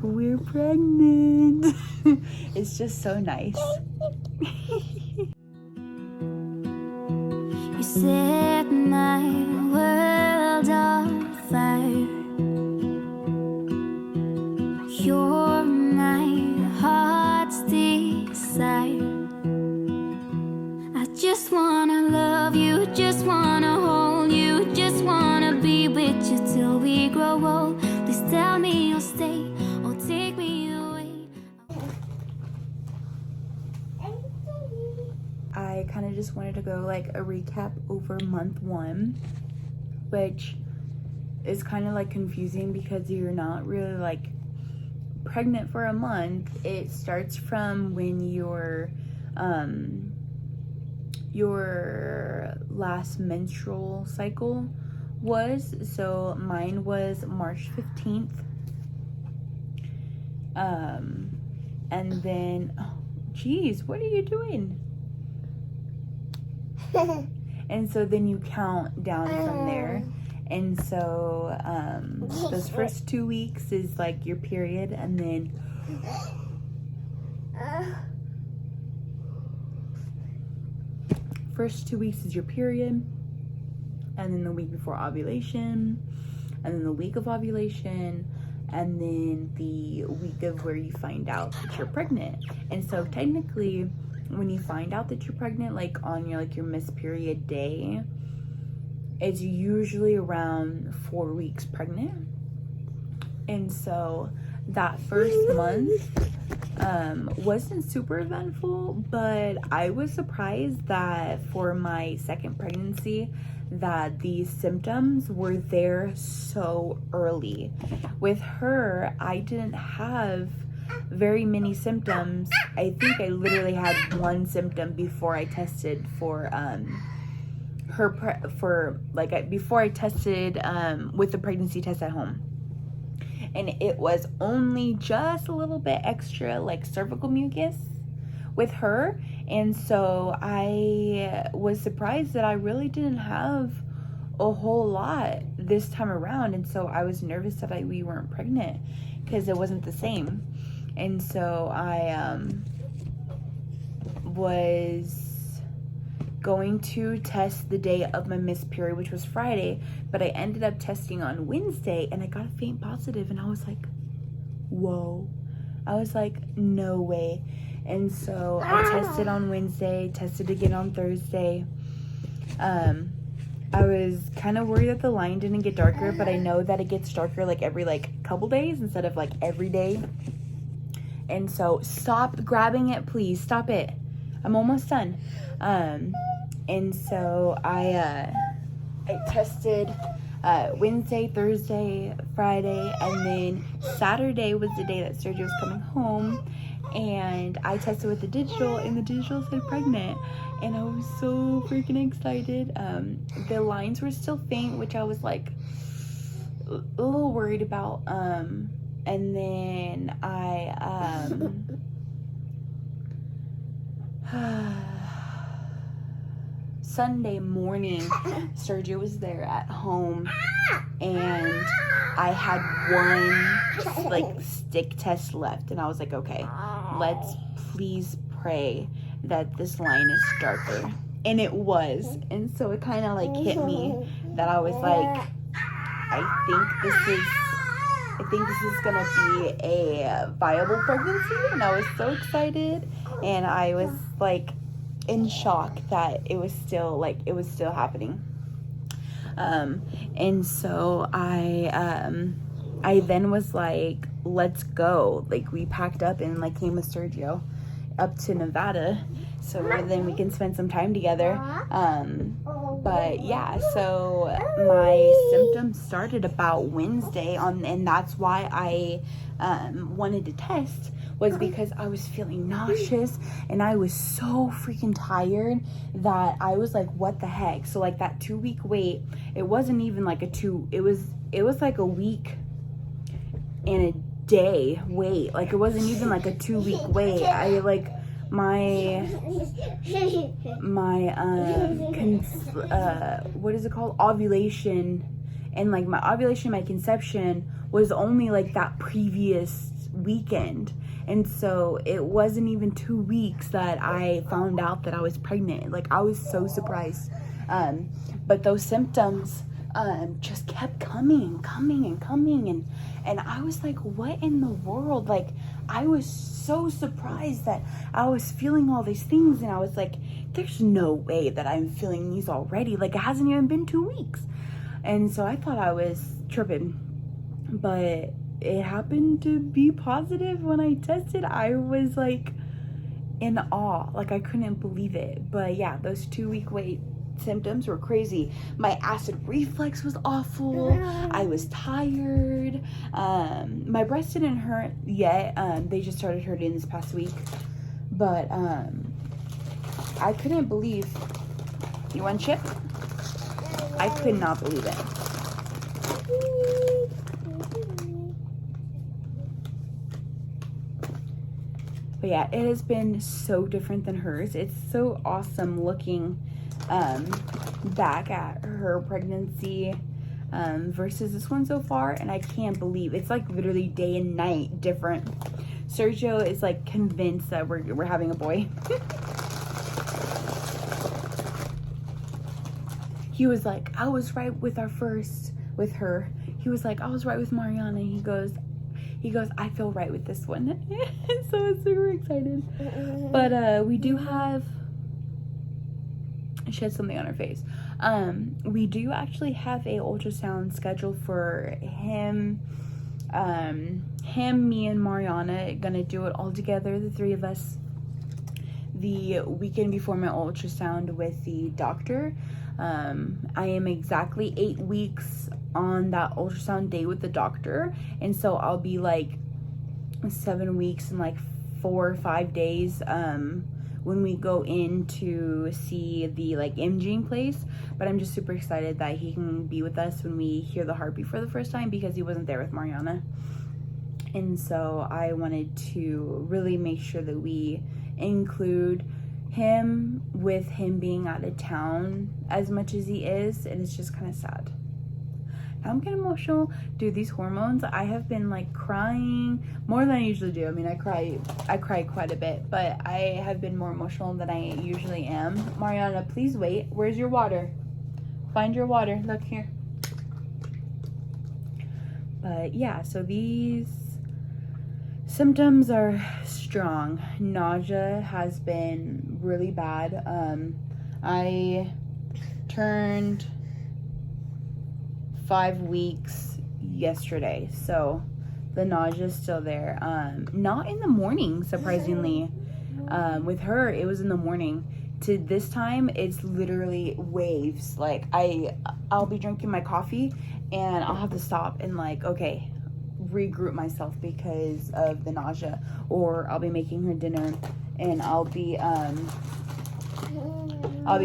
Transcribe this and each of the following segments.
we're pregnant. It's just so nice. You set my world on fire. You're my heart's desire. I just wanna love you, just wanna hold you, just wanna be with you till we grow old. Please tell me you'll stay or take me away. I kind of just wanted to go like a recap over month 1, which is kind of like confusing because you're not really like pregnant for a month. It starts from when your last menstrual cycle was. So mine was March 15th. And then, oh, geez, what are you doing? And so then you count down from there. And so those first 2 weeks is like your period, and then first 2 weeks is your period, and then the week before ovulation, and then the week of ovulation, and then the week of where you find out that you're pregnant. And so technically when you find out that you're pregnant, like on your missed period day, it's usually around 4 weeks pregnant. And so that first month wasn't super eventful, but I was surprised that for my second pregnancy that these symptoms were there so early. With her, I didn't have very many symptoms. I think I literally had one symptom before I tested for before I tested with the pregnancy test at home, and it was only just a little bit extra like cervical mucus with her. And so I was surprised that I really didn't have a whole lot this time around. And so I was nervous that we weren't pregnant because it wasn't the same. And so I was going to test the day of my missed period, which was Friday, but I ended up testing on Wednesday and I got a faint positive, and I was like, whoa. I was like, no way. And so I tested on Wednesday, tested again on Thursday. I was kind of worried that the line didn't get darker, but I know that it gets darker like every couple days instead of like every day. And so stop grabbing it, please. Stop it. I'm almost done. And so I tested Wednesday, Thursday, Friday, and then Saturday was the day that Sergio was coming home. And I tested with the digital, and the digital said pregnant. And I was so freaking excited. The lines were still faint, which I was like a little worried about. And then I Sunday morning, Sergio was there at home, and I had one stick test left, and I was like, okay, let's please pray that this line is darker. And it was. And so it kind of hit me that I was like, I think this is gonna be a viable pregnancy. And I was so excited, and I was in shock that it was still happening. And so I then was like, let's go. We packed up and came with Sergio up to Nevada so then we can spend some time together. But yeah, so my symptoms started about Wednesday and that's why I wanted to test, was because I was feeling nauseous and I was so freaking tired that I was like, what the heck? So that 2 week wait, it wasn't even it was a week and a day wait. It wasn't even a 2 week wait. I my what is it called, ovulation, and my ovulation, my conception was only that previous weekend. And so it wasn't even 2 weeks that I found out that I was pregnant. Like, I was so surprised. But those symptoms just kept coming. And I was like, what in the world? Like, I was so surprised that I was feeling all these things. And I was like, there's no way that I'm feeling these already. Like, it hasn't even been 2 weeks. And so I thought I was tripping. But it happened to be positive when I tested. I was like in awe. Like, I couldn't believe it. But yeah, those 2 week wait symptoms were crazy. My acid reflux was awful. I was tired. My breast didn't hurt yet. They just started hurting this past week. But I couldn't believe. You want chip? I could not believe it. But yeah, it has been so different than hers. It's so awesome looking back at her pregnancy versus this one so far. And I can't believe it's like literally day and night different. Sergio is like convinced that we're having a boy. He was like, I was right with her. He was like, I was right with Mariana. He goes, I feel right with this one. So I'm super excited. But we do have, she had something on her face. We do actually have a ultrasound scheduled for him, me and Mariana gonna do it all together, the three of us, the weekend before my ultrasound with the doctor. I am exactly 8 weeks on that ultrasound day with the doctor, and so I'll be like 7 weeks and like 4 or 5 days when we go in to see the like imaging place. But I'm just super excited that he can be with us when we hear the heartbeat for the first time, because he wasn't there with Mariana. And so I wanted to really make sure that we include him with him being out of town as much as he is. And it's just kind of sad. Now I'm getting emotional. Dude, these hormones, I have been like crying more than I usually do. I mean, I cry quite a bit, but I have been more emotional than I usually am. Mariana, please wait. Where's your water? Find your water. Look here. But yeah, so these symptoms are strong. Nausea has been really bad. I turned 5 weeks yesterday, so the nausea is still there. Not in the morning, surprisingly. With her, it was in the morning. To this time, it's literally waves. Like, I'll be drinking my coffee and I'll have to stop and like, okay, regroup myself because of the nausea. Or I'll be making her dinner and I'll be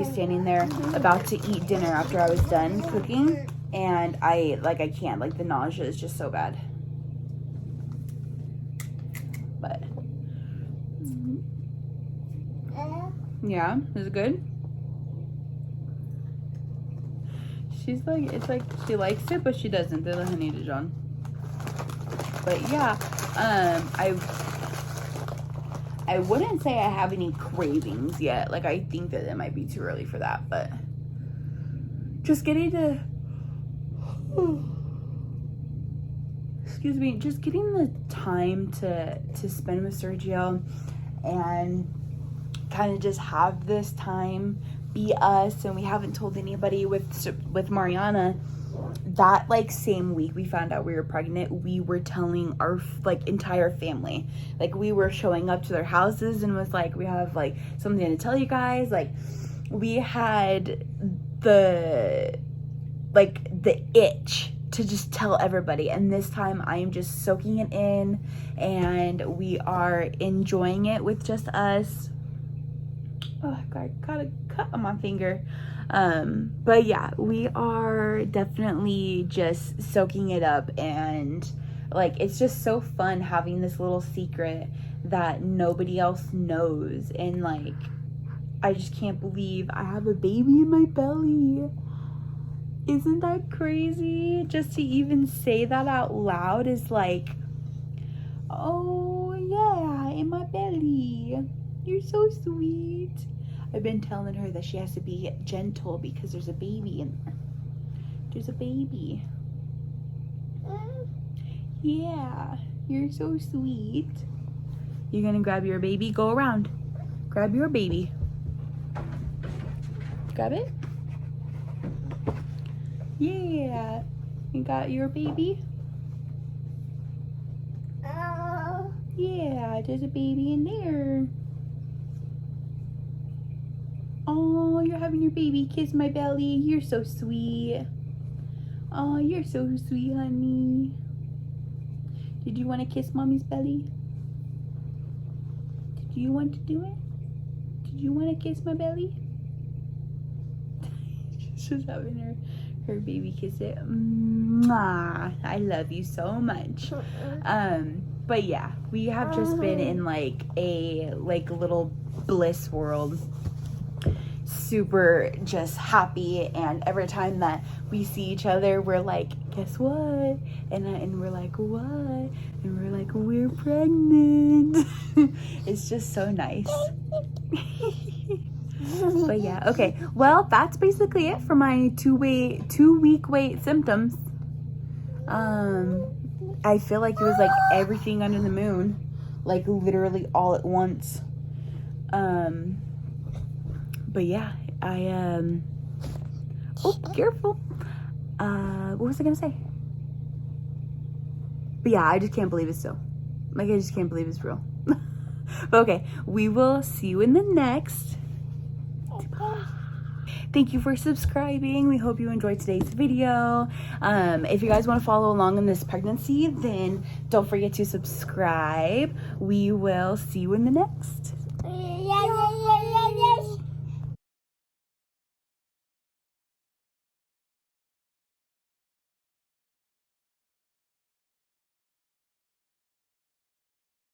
standing there about to eat dinner after I was done cooking, and I can't, like, the nausea is just so bad. But yeah, is it good? She's like, it's like she likes it, but she doesn't. They're the honey Dijon. But yeah, I wouldn't say I have any cravings yet. Like, I think that it might be too early for that, but just getting to, excuse me, just getting the time to spend with Sergio and kind of just have this time be us. And we haven't told anybody with Mariana. That like same week we found out we were pregnant, we were telling our like entire family. Like, we were showing up to their houses and was like, we have like something to tell you guys. Like, we had the itch to just tell everybody. And this time I am just soaking it in, and we are enjoying it with just us. Oh, I got a cut on my finger. But yeah, we are definitely just soaking it up, and like, it's just so fun having this little secret that nobody else knows. And like, I just can't believe I have a baby in my belly. Isn't that crazy? Just to even say that out loud is like, Oh, yeah, in my belly. You're so sweet. I've been telling her that she has to be gentle because there's a baby in there. There's a baby. Yeah, you're so sweet. You're gonna grab your baby? Go around. Grab your baby. Grab it. Yeah. You got your baby? Yeah, there's a baby in there. Oh, you're having your baby kiss my belly. You're so sweet. Oh, you're so sweet, honey. Did you want to kiss mommy's belly? Did you want to do it? Did you want to kiss my belly? She's having her baby kiss it. Mwah. I love you so much. But yeah, we have just been in like a little bliss world. Super just happy, and every time that we see each other, we're like, guess what? And we're like, what? And we're like, we're pregnant. It's just so nice. But yeah, okay. Well, that's basically it for my 2 week wait symptoms. I feel like it was like everything under the moon, like literally all at once. But yeah, oh, careful. What was I gonna say? But yeah, I just can't believe it's so. Like, I just can't believe it's real. But okay, we will see you in the next. Thank you for subscribing. We hope you enjoyed today's video. If you guys want to follow along in this pregnancy, then don't forget to subscribe. We will see you in the next.